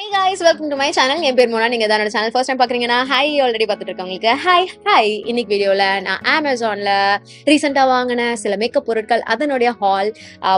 Hey guys, welcome to my channel. என் பேர் மோனா. நீங்க தான் என்னோட சேனல் ஃபர்ஸ்ட் டைம் பாக்குறீங்கன்னா ஹாய் ஆல்ரெடி பார்த்துட்டு இருக்கவங்களுக்கு ஹாய். இன்னைக்கு வீடியோல நான் அமேசான்ல ரீசெண்டா வாங்கின சில மேக்கப் பொருட்கள் அதனுடைய ஹால்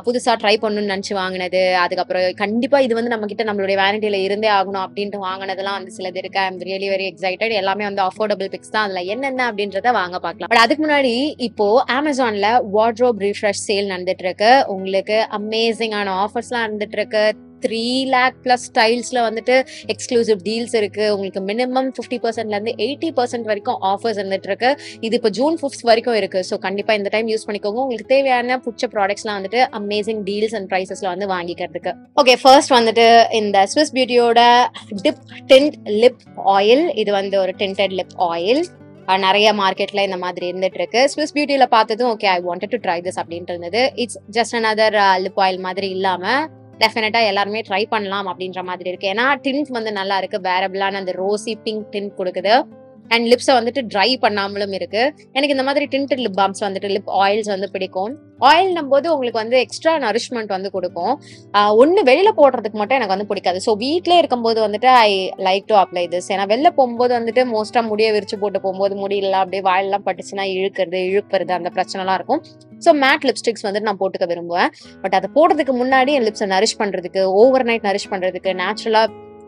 புதுசா ட்ரை பண்ணணும்னு நினைச்சு வாங்கினது, அதுக்கப்புறம் கண்டிப்பா இது வந்து நம்ம கிட்ட நம்மளுடைய வேரண்டியில இருந்தே ஆகணும் அப்படின்ட்டு வாங்கினதெல்லாம் வந்து சிலது இருக்கு. ஐ எம் ரியலி வெரி எக்ஸைட்டட். எல்லாமே வந்து அஃபோர்டபுள் பிக்ஸ் தான். அதுல என்னென்ன அப்படின்றத வாங்க பார்க்கலாம். பட் அதுக்கு முன்னாடி இப்போ அமேசான்ல வார்ட்ரோப் ரீஃப்ரெஷ் சேல் நடந்துட்டு இருக்கு. உங்களுக்கு அமேசிங்கான ஆஃபர்ஸ்லாம் நடந்துட்டு இருக்கு. 3 lakh plus ஸ்டைல்ஸ்ல வந்துட்டு எக்ஸ்க்ளூசிவ் டீல்ஸ் இருக்கு. உங்களுக்கு மினிமம் 50% இருந்து 80% வரைக்கும் ஆஃபர்ஸ் இருந்துட்டு இருக்கு. இது இப்போ June 5th வரைக்கும் இருக்கு. ஸோ கண்டிப்பா இந்த டைம் யூஸ் பண்ணிக்கோங்க. உங்களுக்கு தேவையான பிடிச்ச ப்ராடக்ட்ஸ்லாம் வந்துட்டு அமேசிங் டீல்ஸ் அண்ட் ப்ரைசஸ்ல வந்து வாங்கிக்கிறதுக்கு. ஓகே, ஃபர்ஸ்ட் வந்துட்டு இந்த ஸ்விஸ் பியூட்டியோட டிப் டிண்ட் லிப் ஆயில். இது வந்து ஒரு டிண்டட் லிப் ஆயில். நிறைய மார்க்கெட்ல இந்த மாதிரி இருந்துட்டு இருக்கு. ஸ்விஸ் பியூட்டியில பார்த்ததும் okay I wanted to try this அப்படின்ட்டு இருந்தது. It's just another lip oil மாதிரி இல்லாம டெஃபினட்டா எல்லாருமே ட்ரை பண்ணலாம் அப்படின்ற மாதிரி இருக்கு. ஏன்னா டிண்ட் வந்து நல்லா இருக்கு. வேரபிளான அந்த ரோசி பிங்க் டிண்ட் கொடுக்குது. அண்ட் லிப்ஸை வந்துட்டு ட்ரை பண்ணாமலும் இருக்கு. எனக்கு இந்த மாதிரி டிண்டட் லிப் பாம்ஸ் வந்துட்டு லிப் ஆயில்ஸ் வந்து பிடிக்கும். ஆயில்னும் போது உங்களுக்கு வந்து எக்ஸ்ட்ரா நரிஷ்மெண்ட் வந்து கொடுக்கும். ஒன்று வெளியில போடுறதுக்கு மட்டும் எனக்கு வந்து பிடிக்காது. ஸோ வீட்டிலே இருக்கும்போது வந்துட்டு ஐ லைக் டு அப்ளை திஸ். ஏன்னா வெளில போகும்போது வந்துட்டு மோஸ்டா முடிய விரிச்சு போட்டு போகும்போது முடியல அப்படியே வாயிலெல்லாம் பட்டுச்சுன்னா இழுப்புறது அந்த பிரச்சனைலாம் இருக்கும். ஸோ மேட் லிப்ஸ்டிக்ஸ் வந்துட்டு நான் போட்டுக்க விரும்புவேன். பட் அதை போடுறதுக்கு முன்னாடி என் லிப்ஸை நரிஷ் பண்றதுக்கு, ஓவர் நைட் நரிஷ் பண்றதுக்கு, நேச்சுரலா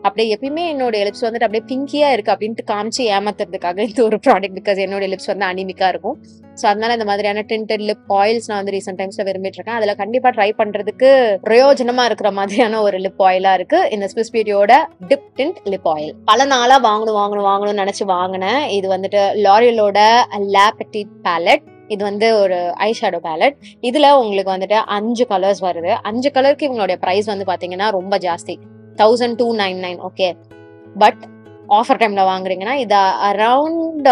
அப்படியே எப்பயுமே என்னோட லிப்ஸ் வந்துட்டு அப்படியே பிங்கியா இருக்கு அப்படின்ட்டு காமிச்சு ஏமாத்துறதுக்காக இந்த ஒரு ப்ராடக்ட். பிகாஸ் என்னோட லிப்ஸ் வந்து அனிமிக்கா இருக்கும். ஸோ அதனால இந்த மாதிரியான டிண்டட் லிப் ஆயில்ஸ் நான் வந்து ரீசெண்ட் டைம்ஸ்ல விரும்பிட்டு இருக்கேன். அதுல கண்டிப்பா ட்ரை பண்றதுக்கு பிரயோஜனமா இருக்கிற மாதிரியான ஒரு லிப் ஆயிலா இருக்கு இந்த ஸ்விஸ் பியூட்டியோட டிப் டிண்ட் லிப் ஆயில். பல நாளா வாங்கணும்னு நினைச்சு வாங்கினேன். இது வந்துட்டு லாரியலோட லா பெட்டிட் பேலட். இது வந்து ஒரு ஐ ஷேடோ பேலட். இதுல உங்களுக்கு வந்துட்டு 5 கலர்ஸ் வருது. 5 கலருக்கு இவங்களுடைய பிரைஸ் வந்து பாத்தீங்கன்னா ரொம்ப ஜாஸ்தி, 1299. ஓகே, பட் ஆஃபர் டைம்ல வாங்குறீங்கன்னா இது அரௌண்ட்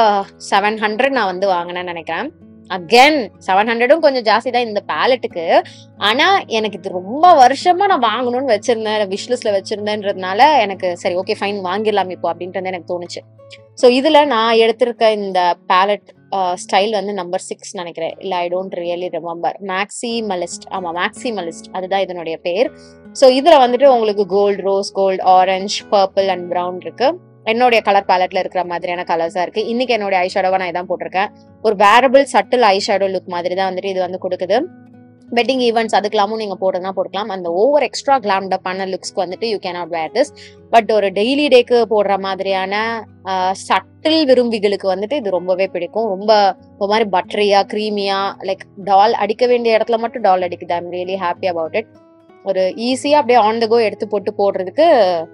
700 நான் வந்து வாங்கினேன்னு நினைக்கிறேன். அகேன் 700ம் கொஞ்சம் ஜாஸ்தி தான் இந்த பேலட்டுக்கு. ஆனா எனக்கு இது ரொம்ப வருஷமா நான் வாங்கணும்னு வச்சிருந்தேன், விஷ்லிஸ்ட்ல வச்சிருந்தேன்றதுனால எனக்கு சரி ஓகே ஃபைன் வாங்கிடலாம் இப்போ அப்படின்ட்டு எனக்கு தோணுச்சு. ஸோ இதுல நான் எடுத்திருக்க இந்த பேலட் ஸ்டைல் வந்து நம்பர் 6 நினைக்கிறேன். இல்ல I don't really remember. Maximalist. ஆமா, மேக்ஸிமலிஸ்ட் அதுதான் இதனுடைய பேர். ஸோ இதுல வந்துட்டு உங்களுக்கு gold, rose gold, orange, purple and brown இருக்கு. என்னுடைய கலர் பேலட்ல இருக்கிற மாதிரியான கலர்ஸா இருக்கு. இன்னைக்கு என்னுடைய ஐ ஷேடோவா நான் இதான் போட்டிருக்கேன். ஒரு wearable subtle eye shadow look மாதிரி தான் வந்துட்டு இது வந்து கொடுக்குது. வெட்டிங் ஈவெண்ட்ஸ் அதுக்கெல்லாமும் நீங்க போடுறதுனா போட்டுக்கலாம். அந்த ஓவர் எக்ஸ்ட்ரா கிளாம்டப்பான லுக்ஸ்க்கு வந்துட்டு you cannot wear this. But ஒரு டெய்லி டேக்கு போடுற மாதிரியான சட்டில் விரும்பிகளுக்கு வந்துட்டு இது ரொம்பவே பிடிக்கும். ரொம்ப ஒரு மாதிரி பட்டரியா கிரீமியா, லைக் டால் அடிக்க வேண்டிய இடத்துல மட்டும் டால் அடிக்குது. ஐ am really happy about it. ஒரு ஈஸியா அப்படியே ஆன் த கோ எடுத்து போட்டு போடுறதுக்கு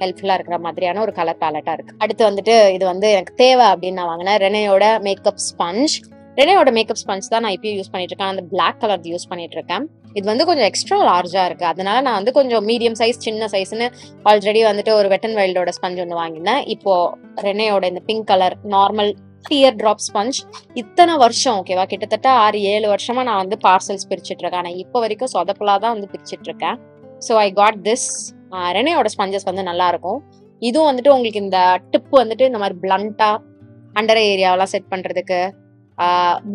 ஹெல்ப்ஃபுல்லா இருக்கிற மாதிரியான ஒரு கலர் பேலட்டா இருக்கு. அடுத்து வந்துட்டு இது வந்து எனக்கு தேவை அப்படின்னு நான் வாங்கினேன் ரெனேயோட மேக்கப் ஸ்பஞ்ச். ரெனேயோட மேக்கப் ஸ்பஞ்ச் தான் நான் இப்பயும் யூஸ் பண்ணிட்டு இருக்கேன். அந்த பிளாக் கலர் யூஸ் பண்ணிட்டு இருக்கேன். இது வந்து கொஞ்சம் எக்ஸ்ட்ரா லார்ஜா இருக்கு. அதனால நான் வந்து கொஞ்சம் மீடியம் சைஸ், சின்ன சைஸ்ன்னு ஆல்ரெடி வந்துட்டு ஒரு வெட் அண்ட் வைல்டோட ஸ்பஞ்ச் ஒன்று வாங்கினேன். இப்போ ரெனேயோட இந்த pink colour normal dear drop sponge. இத்தனை வருஷம் ஓகேவா, கிட்டத்தட்ட 6-7 வருஷமா நான் வந்து பார்சல்ஸ் பிரிச்சுட்டு இருக்கேன். ஆனால் இப்போ வரைக்கும் சொதப்பலாதான் வந்து பிரிச்சுட்டு இருக்கேன். So I got this. ரெனேயோட ஸ்பஞ்சஸ் வந்து நல்லா இருக்கும். இதுவும் வந்துட்டு உங்களுக்கு இந்த டிப் வந்துட்டு இந்த மாதிரி பிளண்டா அண்டர் ஏரியாவெல்லாம் செட் பண்றதுக்கு,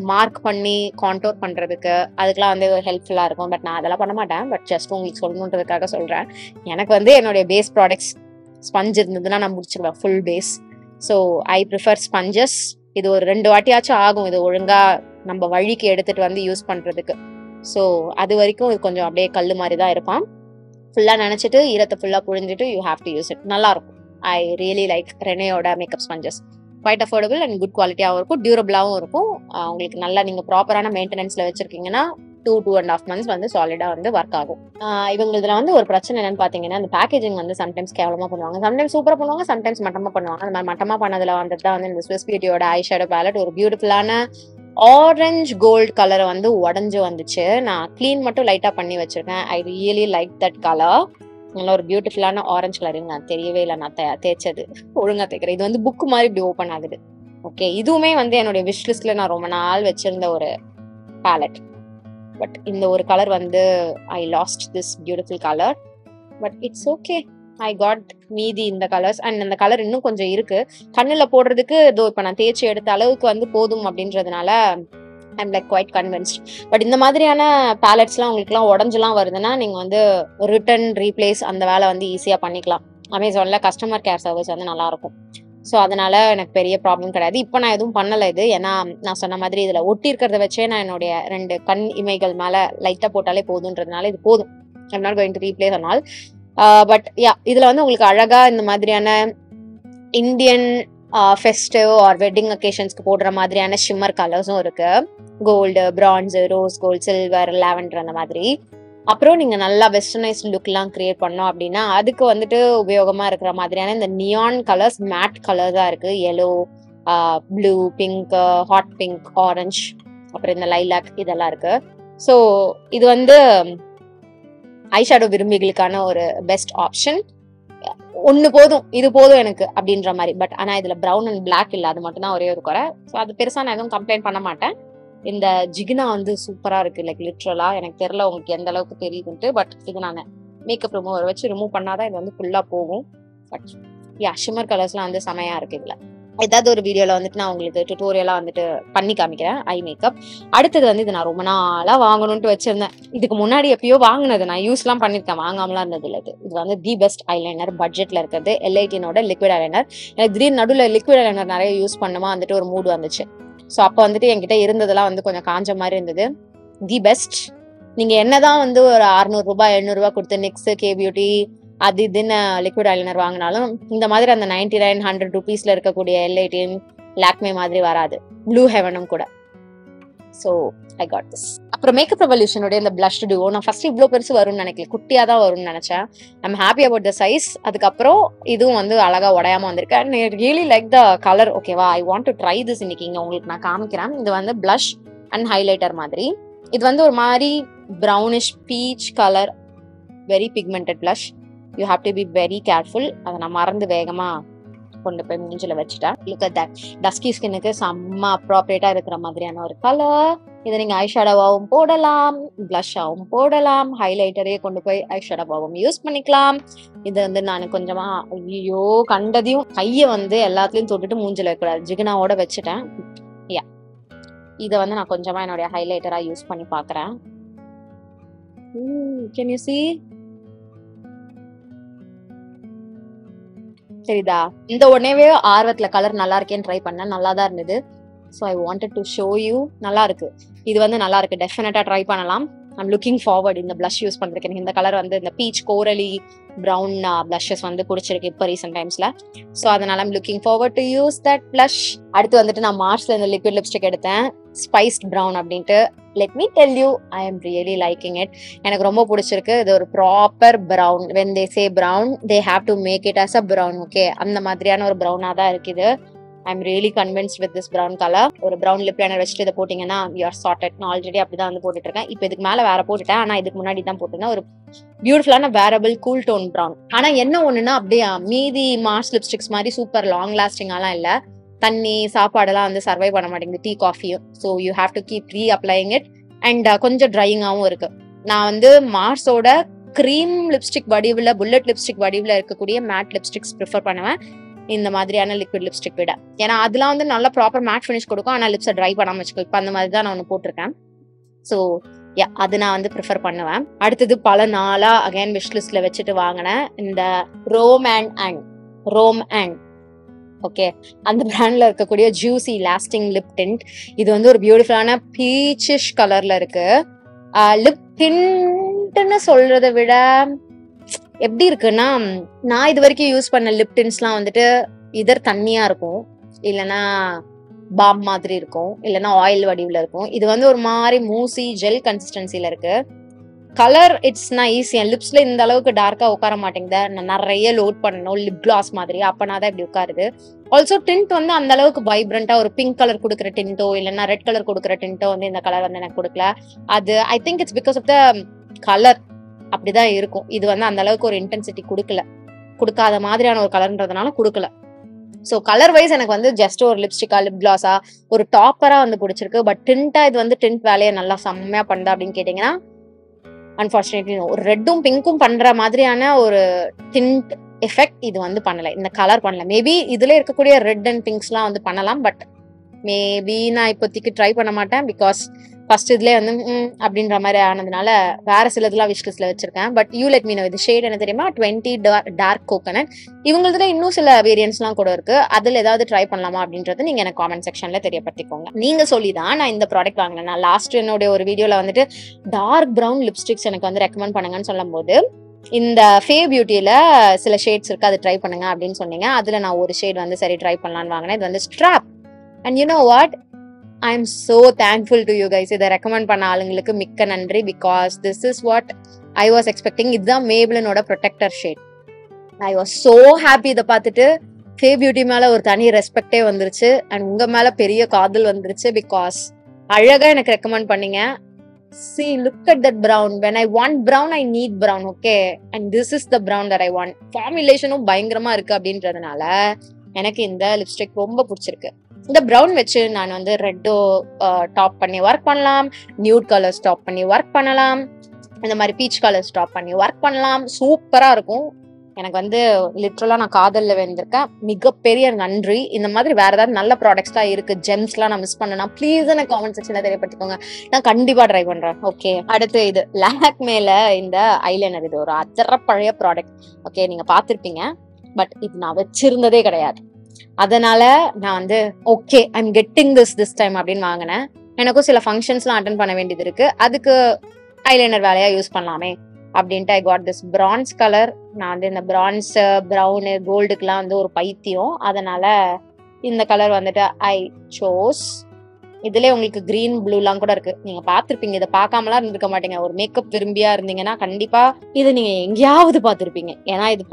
மார்க் பண்ணி கான்டோர் பண்றதுக்கு, அதுக்கெல்லாம் வந்து ஹெல்ப்ஃபுல்லா இருக்கும். பட் நான் அதெல்லாம் பண்ண மாட்டேன். பட் ஜஸ்ட் உங்களுக்கு சொல்லணுன்றதுக்காக சொல்றேன். எனக்கு வந்து என்னுடைய பேஸ் ப்ராடக்ட்ஸ் ஸ்பஞ்ச் இருந்ததுன்னா நான் முடிச்சிருவேன் full face. So I prefer sponges. இது ஒரு 2 வாட்டியாச்சும் ஆகும் இது ஒழுங்கா நம்ம வழிக்கு எடுத்துட்டு வந்து யூஸ் பண்றதுக்கு. ஸோ அது வரைக்கும் இது கொஞ்சம் அப்படியே கல்லு மாதிரி தான் இருப்பான். ஃபுல்லா நினைச்சிட்டு ஈரத்தை ஃபுல்லா புழிஞ்சிட்டு you have to use it. நல்லா இருக்கும். ஐ ரியலி லைக் ரெனேயோட makeup sponges. Quite affordable and good குவாலிட்டியாகவும் இருக்கும், டியூரபிளாகவும் இருக்கும். உங்களுக்கு நல்லா நீங்க ப்ராப்பரான மெயின்டெனன்ஸ்ல வச்சிருக்கீங்கன்னா 2-2.5 months வந்து சாலிடா வந்து ஒர்க் ஆகும். இவங்க இதுல வந்து ஒரு பிரச்சனை என்னன்னு பாத்தீங்கன்னா, இந்த பேக்கேஜிங் வந்து சம்டைம்ஸ் கேவலமா பண்ணுவாங்க, சம்டைம்ஸ் சூப்பரா பண்ணுவாங்க, சம்டைம்ஸ் மட்டமா பண்ணுவாங்க. அந்த மாதிரி மட்டமா பண்ணதுல வந்துட்டு தான் வந்து இந்த ஸ்விஸ் பியூட்டியோட ஐ ஷேடோ பேலட் ஒரு பியூட்டிஃபுல்லான ஆரஞ்சு கோல்டு கலர் வந்து உடஞ்சு வந்துச்சு. நான் கிளீன் மட்டும் லைட்டா பண்ணி வச்சிருக்கேன். ஐ ரியலி லைக் தட் கலர். நல்ல ஒரு பியூட்டிஃபுல்லான ஆரஞ்சு கலர். நான் தெரியவே இல்லை, நான் தேய்ச்சது ஒழுங்கா தேய்க்கிறேன். இது வந்து புக் மாதிரி இப்படி ஓப்பன் ஆகுது. ஓகே, இதுவுமே வந்து என்னுடைய விஷ் லிஸ்ட்ல நான் ரொம்ப நாள் வச்சிருந்த ஒரு பேலட். பட் இந்த ஒரு கலர் வந்து ஐ last this beautiful colour. But it's okay, I got மீதி இந்த கலர்ஸ். அண்ட் அந்த கலர் இன்னும் கொஞ்சம் இருக்கு கண்ணுல போடுறதுக்கு. இதோ இப்ப நான் தேய்ச்சி எடுத்த அளவுக்கு வந்து போதும் அப்படின்றதுனால I'm like quite convinced. But இந்த மாதிரியான பேலட்ஸ்லாம் உங்களுக்குலாம் உடஞ்செல்லாம் வருதுன்னா நீங்க வந்து ரிட்டர்ன் ரீப்ளேஸ் அந்த வேலை வந்து ஈஸியா பண்ணிக்கலாம். அமேசான்ல கஸ்டமர் கேர் சர்வீஸ் வந்து நல்லா இருக்கும். ஸோ அதனால எனக்கு பெரிய ப்ராப்ளம் கிடையாது. இப்போ நான் எதுவும் பண்ணலை இது. ஏன்னா நான் சொன்ன மாதிரி இதில் ஒட்டி இருக்கிறத வச்சே நான் என்னுடைய 2 கண் இமைகள் மேலே லைட்டாக போட்டாலே போதுன்றதுனால இது போதும். I'm not going to replace அனால். பட் யா, இதில் வந்து உங்களுக்கு அழகாக இந்த மாதிரியான இந்தியன் ஃபெஸ்டிவ் ஆர் வெட்டிங் அக்கேஷன்ஸ்க்கு போடுற மாதிரியான ஷிம்மர் கலர்ஸும் இருக்கு. Gold, bronze, rose gold, silver, lavender அந்த மாதிரி. அப்புறம் நீங்க நல்லா வெஸ்டர்னைஸ் லுக்லாம் கிரியேட் பண்ணோம் அப்படின்னா அதுக்கு வந்துட்டு உபயோகமா இருக்கிற மாதிரியான இந்த நியான் கலர்ஸ், மேட் கலர்ஸா இருக்கு. Yellow, blue, pink, hot pink, orange, அப்புறம் இந்த லைலாக் இதெல்லாம் இருக்கு. ஸோ இது வந்து ஐஷேடோ விரும்பிகளுக்கான ஒரு பெஸ்ட் ஆப்ஷன். ஒன்று போதும், இது போதும் எனக்கு அப்படின்ற மாதிரி. பட் ஆனால் இதில் ப்ரௌன் அண்ட் பிளாக் இல்லை, அது மட்டும் தான் ஒரே ஒரு குறை. ஸோ அது பெருசாக நான் எதுவும் கம்ப்ளைண்ட் பண்ண மாட்டேன். இந்த ஜிகினா வந்து சூப்பரா இருக்கு. லைக் லிட்ரலா எனக்கு தெரியல உங்களுக்கு எந்த அளவுக்கு தெரியுதுன்ட்டு. பட் இது நான் மேக்கப் ரிமூவர் வச்சு ரிமூவ் பண்ணாதான் இது வந்து ஃபுல்லா போகும். பட் யா, ஷிம்மர் கலர்ஸ்லாம் வந்து செமையா இருக்கு. இதுல ஏதாவது ஒரு வீடியோல வந்துட்டு நான் உங்களுக்கு டுட்டோரியலா வந்துட்டு பண்ணி காமிக்கிறேன் ஐ மேக்கப். அடுத்தது வந்து இது நான் ரொம்ப நாளா வாங்கணும்ட்டு வச்சிருந்தேன். இதுக்கு முன்னாடி எப்பயோ வாங்கினது, நான் யூஸ்லாம் பண்ணிருக்கேன், வாங்காமலாம் இருந்தது இல்லை. இது வந்து தி பெஸ்ட் ஐலைனர், பட்ஜெட்ல இருக்கிறது, L18 லிக்விட் ஐலைனர். எனக்கு திடீர்னு நடுவில் லிக்விட் ஐலைனர் நிறைய யூஸ் பண்ணுமா வந்துட்டு ஒரு மூடு வந்துச்சு. ஸோ அப்போ வந்துட்டு என்கிட்ட இருந்ததெல்லாம் வந்து கொஞ்சம் காஞ்ச மாதிரி இருந்தது. The best. நீங்க என்னதான் வந்து ஒரு 600 ரூபாய் 700 கொடுத்து நெக்ஸ்ட், கே பியூட்டி அது இதுன்னு லிக்விட் ஐலைனர் வாங்கினாலும் இந்த மாதிரி அந்த 99 100 ருபீஸ்ல இருக்கக்கூடிய L18 லாக்மே மாதிரி வராது. ப்ளூ ஹெவனும் கூட. So I got this. அப்புறம் மேக்கப் ரெவல்யூஷனுடைய இந்த பிளஷ் டூ நான் ஃபர்ஸ்ட் இவ்வளோ பெருசு வரும்னு நினைக்கல, குட்டியா தான் வரும்னு நினைச்சேன். I'm happy about the size. அதுக்கப்புறம் இதுவும் வந்து அழகா உடையாம வந்திருக்கு. And I really like the colour. ஓகேவா, I want to try this. இன்னைக்கு இங்க உங்களுக்கு நான் காமிக்கிறேன். இது வந்து பிளஷ் அண்ட் ஹைலைட்டர் மாதிரி. இது வந்து ஒரு மாதிரி brownish peach colour, very pigmented blush. You have to be very careful. அதை நான் மறந்து வேகமா கொண்டு போய் மூஞ்சில வச்சுட்டேன். Look at that. டஸ்கி ஸ்கின்னுக்கு செம்ம அப்ராப்ரியேட்டா இருக்கிற மாதிரியான ஒரு கலர். இதை நீங்க ஐஷேடோவாவும் போடலாம், பிளஷாவும் போடலாம், ஹைலைட்டரே கொண்டு போய் ஐஷேடோவாவும் யூஸ் பண்ணிக்கலாம். இது வந்து நான் கொஞ்சமா ஐயோ கண்டதையும் கையை வந்து எல்லாத்துலயும் தொட்டுட்டு மூஞ்சில வைக்கூடாது, ஜிகினாவோட வச்சுட்டேன். யா, இதை வந்து நான் கொஞ்சமா என்னுடைய ஹைலைட்டரா யூஸ் பண்ணி பாக்குறேன். Can you see? சரிதா? இந்த உடனேவே ஆர்வத்துல கலர் நல்லா இருக்கேன்னு ட்ரை பண்ணேன். நல்லா தான் இருந்தது. So I wanted to show you. நல்லா இருக்கு, இது வந்து நல்லா இருக்கு. டெஃபினட்டா ட்ரை பண்ணலாம். ஐம் லுக்கிங் ஃபார்வர்ட் இந்த பிளஷ் யூஸ் பண்றதுக்கு. எனக்கு இந்த கலர் வந்து இந்த பீச் கோரலி ப்ரௌன் பிளஷஸ் வந்து பிடிச்சிருக்கு இப்போ ரீசெண்ட் டைம்ஸ்ல. ஸோ அதனால I'm looking forward to use that blush. அடுத்து வந்துட்டு நான் மார்ச்ல இந்த லிக்விட் லிப்ஸ்டிக் எடுத்தேன், ஸ்பைஸ்ட் ப்ரௌன் அப்படின்ட்டு. Let me tell you, I am really liking it. எனக்கு ரொம்ப பிடிச்சிருக்கு. இது ஒரு proper brown. When they say brown they have to make it as a brown. Okay, அந்த மாதிரியான ஒரு ப்ரௌனா தான் இருக்குது. I'm really convinced with this brown colour. ஒரு ப்ரௌன் லிப் லைனர் வச்சுட்டு இதை போட்டீங்கன்னா யூ ஆர் சார்ட்டட். நான் ஆல்ரெடி அப்படிதான் வந்து போட்டுட்டு இருக்கேன். இப்போ இதுக்கு மேல வேற போட்டுட்டேன், ஆனா இதுக்கு முன்னாடி தான் போட்டிருந்தேன். ஒரு பியூட்டிஃபுல்லான வேரபிள் கூல் டோன் ப்ரௌன். ஆனா என்ன ஒண்ணுன்னா அப்படியே மீதி மார்ஸ் லிப்ஸ்டிக்ஸ் மாதிரி சூப்பர் லாங் லாஸ்டிங்காலாம் இல்ல. தண்ணி சாப்பாடெல்லாம் வந்து சர்வை பண்ண மாட்டேங்குது, டீ காஃபியும். So you have to keep reapplying it. And கொஞ்சம் ட்ரையிங்காகவும் இருக்கு. நான் வந்து மார்ஸோட கிரீம் லிப்ஸ்டிக் வடிவில், புல்லட் லிப்ஸ்டிக் வடிவில் இருக்கக்கூடிய மேட் லிப்ஸ்டிக்ஸ் ப்ரிஃபர் பண்ணுவேன் இந்த மாதிரியான லிக்விட் லிப்ஸ்டிக் விட. ஏன்னா அதெல்லாம் வந்து நல்ல ப்ராப்பர் மேட் ஃபினிஷ் கொடுக்கும், ஆனால் லிப்ஸை ட்ரை பண்ணாமல் வச்சுக்கோ. இப்போ அந்த மாதிரி தான் நான் ஒன்று போட்டிருக்கேன். ஸோ யா, அது நான் வந்து ப்ரிஃபர் பண்ணுவேன். அடுத்தது பல நாளா அகைன் விஷ் லிஸ்ட்ல வச்சுட்டு வாங்கினேன் இந்த ரோம் அண்ட் ஓகே, அந்த பிராண்ட்ல இருக்கக்கூடிய ஜூசி லாஸ்டிங் லிப் டிண்ட். இது வந்து ஒரு பியூட்டிஃபுல்லான பீச்சிஷ் கலர்ல இருக்கு. லிப் டிண்ட்னு சொல்றதை விட எப்படி இருக்குன்னா, நான் இது வரைக்கும் யூஸ் பண்ண லிப் டின்ஸ்லாம் வந்துட்டு இதர் தண்ணியா இருக்கும், இல்லைன்னா பாம் மாதிரி இருக்கும், இல்லைன்னா ஆயில் வடிவில் இருக்கும். இது வந்து ஒரு மாதிரி மூசி ஜெல் கன்சிஸ்டன்சில இருக்கு. Colour it's nice. என் லிப்ஸ்ல இந்த அளவுக்கு டார்க்கா உட்கார மாட்டேங்குது. நான் நிறைய லோட் பண்ணணும் லிப் கிளாஸ் மாதிரி, அப்பனாதான் இப்படி உட்காருது. ஆல்சோ டிண்ட் வந்து அந்த அளவுக்கு வைப்ரண்டா ஒரு பிங்க் கலர் கொடுக்குற டிண்டோ இல்லைன்னா ரெட் கலர் கொடுக்குற டிண்டோ வந்து இந்த கலர் வந்து எனக்கு கொடுக்கல. அது I think it's because of the colour அப்படிதான் இருக்கும். இது வந்து அந்த அளவுக்கு ஒரு இன்டென்சிட்டி கொடுக்காத மாதிரியான ஒரு கலர்ன்றதுனால கொடுக்கல. ஸோ கலர் வைஸ் எனக்கு வந்து ஜஸ்ட் ஒரு லிப்ஸ்டிக்கா லிப் கிளாஸா ஒரு டாப்பரா வந்து பிடிச்சிருக்கு. பட் டிண்டா இது வந்து டிண்ட் வேலையை நல்லா செம்மையா பண்ணுதா அப்படின்னு கேட்டீங்கன்னா அன்பார்ச்சுனேட்லி ஒரு ரெட்டும் பிங்க்கும் பண்ற மாதிரியான ஒரு டிண்ட் எஃபெக்ட் இது வந்து பண்ணல, இந்த கலர் பண்ணல. மேபி இதுல இருக்கக்கூடிய ரெட் அண்ட் பிங்க்ஸ்லாம் வந்து பண்ணலாம், பட் மேபி நான் இப்போதைக்கு ட்ரை பண்ண மாட்டேன். பிகாஸ் ஃபர்ஸ்ட் இதுலேயே வந்து அப்படின்ற மாதிரி ஆனதுனால வேற சிலதுலாம் விஷ் லிஸ்ட்ல வச்சிருக்கேன். But you let me know இது ஷேட் என்ன தெரியுமா 20 டார்க் கோகனட். இவங்களதுல இன்னும் சில வேரியன்ட்ஸ்லாம் கூட இருக்கு. அதுல ஏதாவது ட்ரை பண்ணலாமா அப்படின்றது நீங்க எனக்கு காமெண்ட் செக்ஷன்ல தெரியப்படுத்திக்கோங்க. நீங்க சொல்லி தான் நான் இந்த ப்ராடக்ட் வாங்கினேன். நான் லாஸ்ட் என்னோட ஒரு வீடியோல வந்துட்டு டார்க் ப்ரௌன் லிப்ஸ்டிக்ஸ் எனக்கு வந்து ரெக்கமெண்ட் பண்ணுங்கன்னு சொல்லும் போது இந்த ஃபே பியூட்டியில சில ஷேட்ஸ் இருக்கு, அது ட்ரை பண்ணுங்க அப்படின்னு சொன்னீங்க. அதுல நான் ஒரு ஷேட் வந்து சரி ட்ரை பண்ணலான்னு வாங்கினேன். இது வந்து strap. And you know what, I am so thankful to you guys. இதை ரெக்கமெண்ட் பண்ண ஆளுங்களுக்கு மிக்க நன்றி. Because this is what I was expecting. இதுதான் மேப்ளினோட protector shade. I was so happy. இதை பார்த்துட்டு ஃபே பியூட்டி மேல ஒரு தனி ரெஸ்பெக்டே வந்துருச்சு. அண்ட் உங்க மேல பெரிய காதல் வந்துருச்சு. பிகாஸ் அழகா எனக்கு ரெக்கமெண்ட் பண்ணீங்க. See, look at that brown. When I want brown, I need brown. Okay, and this is the brown that I want. Formulationum பயங்கரமா இருக்கு அப்படின்றதுனால எனக்கு இந்த லிப்ஸ்டிக் ரொம்ப பிடிச்சிருக்கு. இந்த ப்ரௌன் வச்சு நான் வந்து ரெட்டோ டாப் பண்ணி ஒர்க் பண்ணலாம், நியூட் கலர்ஸ் டாப் பண்ணி ஒர்க் பண்ணலாம், இந்த மாதிரி பீச் கலர்ஸ் டாப் பண்ணி ஒர்க் பண்ணலாம். சூப்பரா இருக்கும். எனக்கு வந்து லிட்ரலா நான் காதல்ல வந்திருக்கேன். மிகப்பெரிய நன்றி. இந்த மாதிரி வேற ஏதாவது நல்ல ப்ராடக்ட்ஸ் தான் இருக்கு, ஜெம்ஸ்லாம் நான் மிஸ் பண்ணனா ப்ளீஸ் எனக்கு காமெண்ட் செக்ஷன்ல தெரியப்படுத்திக்கோங்க. நான் கண்டிப்பா ட்ரை பண்றேன். ஓகே, அடுத்து இது லாக்மேல இந்த ஐலைனர். இது ஒரு அஜர பழைய ப்ராடக்ட். ஓகே, நீங்க பாத்திருப்பீங்க. பட் இது நான் வச்சிருந்ததே கிடையாது. அதனால நான் வந்து okay I am getting this time அப்படின்னு வாங்கினேன். எனக்கும் சில ஃபங்க்ஷன்ஸ்லாம் அட்டன் பண்ண வேண்டியது இருக்கு. அதுக்கு ஐலைனர் வேலையா யூஸ் பண்ணலாமே அப்படின்ட்டு ஐ காட் திஸ் பிரான்ஸ் கலர். நான் வந்து இந்த பிரான்ஸ் ப்ரௌனு கோல்டுக்குலாம் வந்து ஒரு பைத்தியம். அதனால இந்த கலர் வந்துட்டு ஐ சோஸ். இதுல உங்களுக்கு கிரீன் ப்ளூலாம் கூட இருக்கு. நீங்க பாத்திருப்பீங்க. இதை பார்க்காமலாம் இருந்திருக்க மாட்டீங்க. ஒரு மேக்கப் விரும்பியா இருந்தீங்கன்னா கண்டிப்பா இதை நீங்க எங்கேயாவது பார்த்திருப்பீங்க. ஏன்னா இது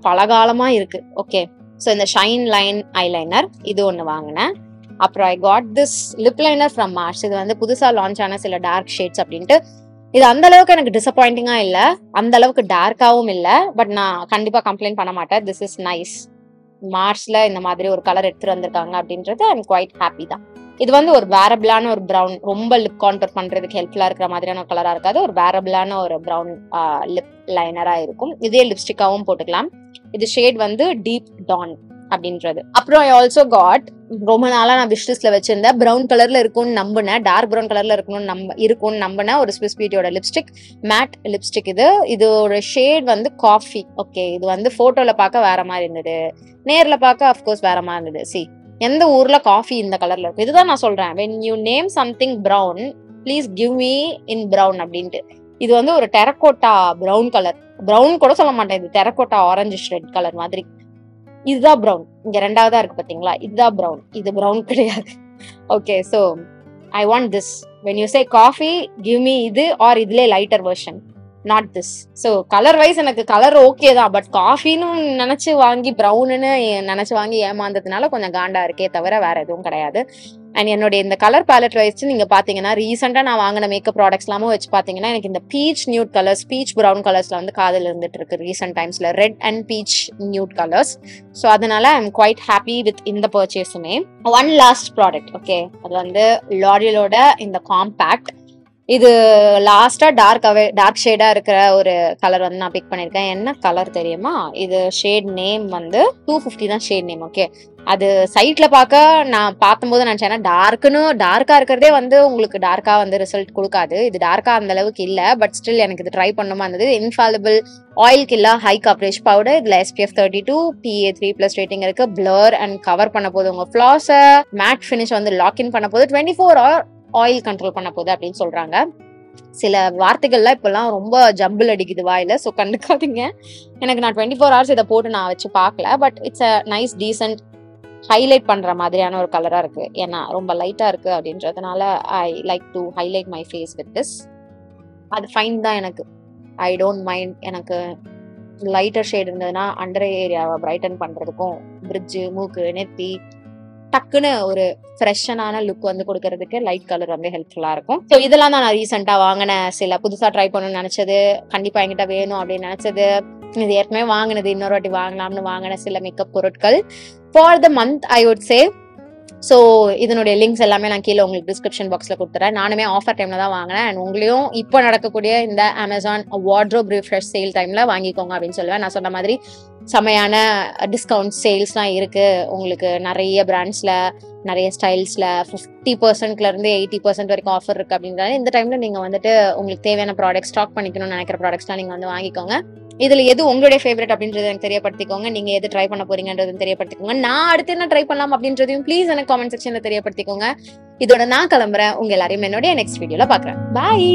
பலகாலமா இருக்கு. ஓகே, ஸோ இந்த ஷைன் லைன் ஐலைனர் இது ஒன்று வாங்கினேன். அப்புறம் I got this lip liner from Mars. இது வந்து புதுசா லான்ச் ஆன சில டார்க் ஷேட்ஸ் அப்படின்ட்டு. இது அந்த அளவுக்கு எனக்கு டிசப்பாயிண்டிங்கா இல்ல, அந்த அளவுக்கு டார்க்காவும் இல்ல. பட் நான் கண்டிப்பா கம்ப்ளைண்ட் பண்ண மாட்டேன். This is nice. மார்ஸ்ல இந்த மாதிரி ஒரு கலர் எடுத்துட்டு வந்திருக்காங்க அப்படின்றது ஐ எம் குவைட் ஹாப்பி தான். இது வந்து ஒரு வேரபிளான ஒரு ப்ரௌன், ரொம்ப லிப் கான்டூர் பண்றதுக்கு ஹெல்ப்ஃபுல்லா இருக்கிற மாதிரியான கலரா இருக்காது. ஒரு வேரபிளான ஒரு ப்ரௌன் லிப் லைனரா இருக்கும். இதே லிப்ஸ்டிக்காவும் போட்டுக்கலாம். இது ஷேட் வந்து டீப் டான் அப்படின்றது. அப்புறம் ஐ ஆல்சோ காட், ரொம்ப நாளா நான் விஷ் லிஸ்ட்ல வச்சிருந்தேன், ப்ரௌன் கலர்ல இருக்கும்னு நம்பினேன், டார்க் ப்ரௌன் கலர்ல இருக்கும்னு நம்பினேன் ஒரு ஸ்விஸ் பியூட்டியோட லிப்ஸ்டிக், மேட் லிப்ஸ்டிக். இதோட ஷேட் வந்து காஃபி. ஓகே, இது வந்து போட்டோல பார்க்க வேற மாதிரி இருந்தது, நேர்ல பார்க்க அஃப்கோர்ஸ் வேற மாதிரி இருந்தது. சி, எந்த ஊர்ல காஃபி இந்த கலர்ல இருக்கு? இதுதான் நான் சொல்றேன், when you name something brown please give me in brown அப்படின்ட்டு. இது வந்து ஒரு டெரக்கோட்டா ப்ரௌன் கலர். ப்ரௌன் கூட சொல்ல மாட்டேன், இது டெரக்கோட்டா ஆரஞ்சு ரெட் கலர் மாதிரி. இதுதான் ப்ரௌன். இங்க ரெண்டாவதா இருக்கு பாத்தீங்களா, இதுதான் ப்ரௌன். இது ப்ரௌன் கிடையாது. Okay, so I want this. when you say coffee give me இது, ஆர் இதுல lighter version, not this. So colour wise எனக்கு கலர் ஓகே தான், பட் காஃபின்னு நினைச்சு வாங்கி ப்ரௌன்னு நினைச்சு வாங்கி ஏமாந்ததுனால கொஞ்சம் காண்டா இருக்கே தவிர வேற எதுவும் கிடையாது. அண்ட் என்னுடைய இந்த கலர் பேலட் வைஸ் நீங்க பாத்தீங்கன்னா ரீசெண்டா நான் வாங்கின மேக்கப் ப்ராடக்ட்ஸ் எல்லாமும் வச்சு பாத்தீங்கன்னா எனக்கு இந்த peach nude colours, peach brown கலர்ஸ்ல வந்து காதல் இருந்துட்டு இருக்கு ரீசெண்ட் டைம்ஸ்ல, red and peach nude colours. So அதனால I am quite happy with இந்த பர்ச்சேஸுமே. One last product. ஓகே, அது வந்து லாரியலோட இந்த காம்பேக்ட். இது லாஸ்டா டார்க் ஷேடா இருக்கிற ஒரு கலர் வந்து நான் பிக் பண்ணிருக்கேன். என்ன கலர் தெரியுமா? இது ஷேட் நேம் வந்து 250 தான் ஷேட் நேம். ஓகே, அது சைட்ல பார்க்க நான் பார்க்கும்போது நினைச்சேன்னா டார்க்கா இருக்கிறதே வந்து உங்களுக்கு டார்க்கா வந்து ரிசல்ட் கொடுக்காது. இது டார்க்கா அந்த அளவுக்கு இல்ல, பட் ஸ்டில் எனக்கு இது ட்ரை பண்ணுமா இருந்தது. Infallible oil killer high coverage powder. இதுல SPF 32 PA3+ ரேட்டிங் இருக்கு. பிளர் அண்ட் கவர் பண்ண போது உங்க ஃபிளாஸ, மேட் ஃபினிஷ் வந்து லாக்இன் பண்ண போது, 24 hour ஆயில் கண்ட்ரோல் பண்ண போகுது அப்படின்னு சொல்றாங்க. சில வார்த்தைகள்லாம் இப்பெல்லாம் ரொம்ப ஜம்பிள் அடிக்குது வாயில, ஸோ கண்டுக்காதீங்க. எனக்கு நான் 24 hours இதை போட்டு நான் வச்சு பார்க்கல, but it's a nice decent highlight பண்ற மாதிரியான ஒரு கலரா இருக்கு. ஏன்னா ரொம்ப லைட்டா இருக்கு அப்படின்றதுனால I like to highlight my face with this. அது ஃபைன் தான் எனக்கு, ஐ டோன்ட் மைண்ட். எனக்கு லைட்டர் ஷேட் இருந்ததுன்னா அண்டர் ஏரியாவை பிரைட்டன் பண்றதுக்கும், பிரிட்ஜு, மூக்கு, நெத்தி டக்குன்னு ஒரு ஃப்ரெஷ்ஷனான லுக் வந்து கொடுக்கறதுக்கு லைட் கலர் வந்து ஹெல்ப்ஃபுல்லா இருக்கும். ஸோ இதெல்லாம் தான் நான் ரீசெண்டா வாங்கின சில புதுசா ட்ரை பண்ணணும்னு நினைச்சது, கண்டிப்பா என்கிட்ட வேணும் அப்படின்னு நினைச்சது, இது ஏற்கனவே வாங்கினது, இன்னொரு வாட்டி வாங்கலாம்னு வாங்கின சில மேக்கப் பொருட்கள் for the month I would say. So இதனுடைய லிங்க்ஸ் எல்லாமே நான் கீழே உங்களுக்கு டிஸ்கிரிப்ஷன் பாக்ஸ்ல கொடுத்துறேன். நானுமே ஆஃபர் டைம்ல தான் வாங்கினேன். அண்ட் உங்களையும் இப்போ நடக்கக்கூடிய இந்த அமேசான் வார்ட்ரோப் ரிஃப்ரெஷ் சேல் டைம்ல வாங்கிக்கோங்க அப்படின்னு சொல்லுவேன். நான் சொன்ன மாதிரி செமையான டிஸ்கவுண்ட் சேல்ஸ்லாம் இருக்குது. உங்களுக்கு நிறைய பிராண்ட்ஸில் நிறைய ஸ்டைல்ஸில் 50%லேருந்து 80% வரைக்கும் ஆஃபர் இருக்குது. அப்படின்றால இந்த டைமில் நீங்கள் வந்துட்டு உங்களுக்கு தேவையான ப்ராடக்ட் ஸ்டாக் பண்ணிக்கணும்னு நினைக்கிற ப்ராடக்ட்ஸ்லாம் நீங்கள் வந்து வாங்கிக்கோங்க. இதில் எது உங்களுடைய ஃபேவரட் அப்படின்றது எனக்கு தெரியப்படுத்திக்கோங்க. நீங்கள் எது ட்ரை பண்ண போறீங்கன்றதும் தெரியப்படுத்திக்கோங்க. நான் அடுத்து என்ன ட்ரை பண்ணலாம் அப்படின்றதையும் ப்ளீஸ் எனக்கு காமெண்ட் செக்ஷனில் தெரியப்படுத்திக்கோங்க. இதோட நான் கிளம்புறேன். உங்கள் எல்லாரையும் என்னுடைய நெக்ஸ்ட் வீடியோவில் பார்க்குறேன். பாய்.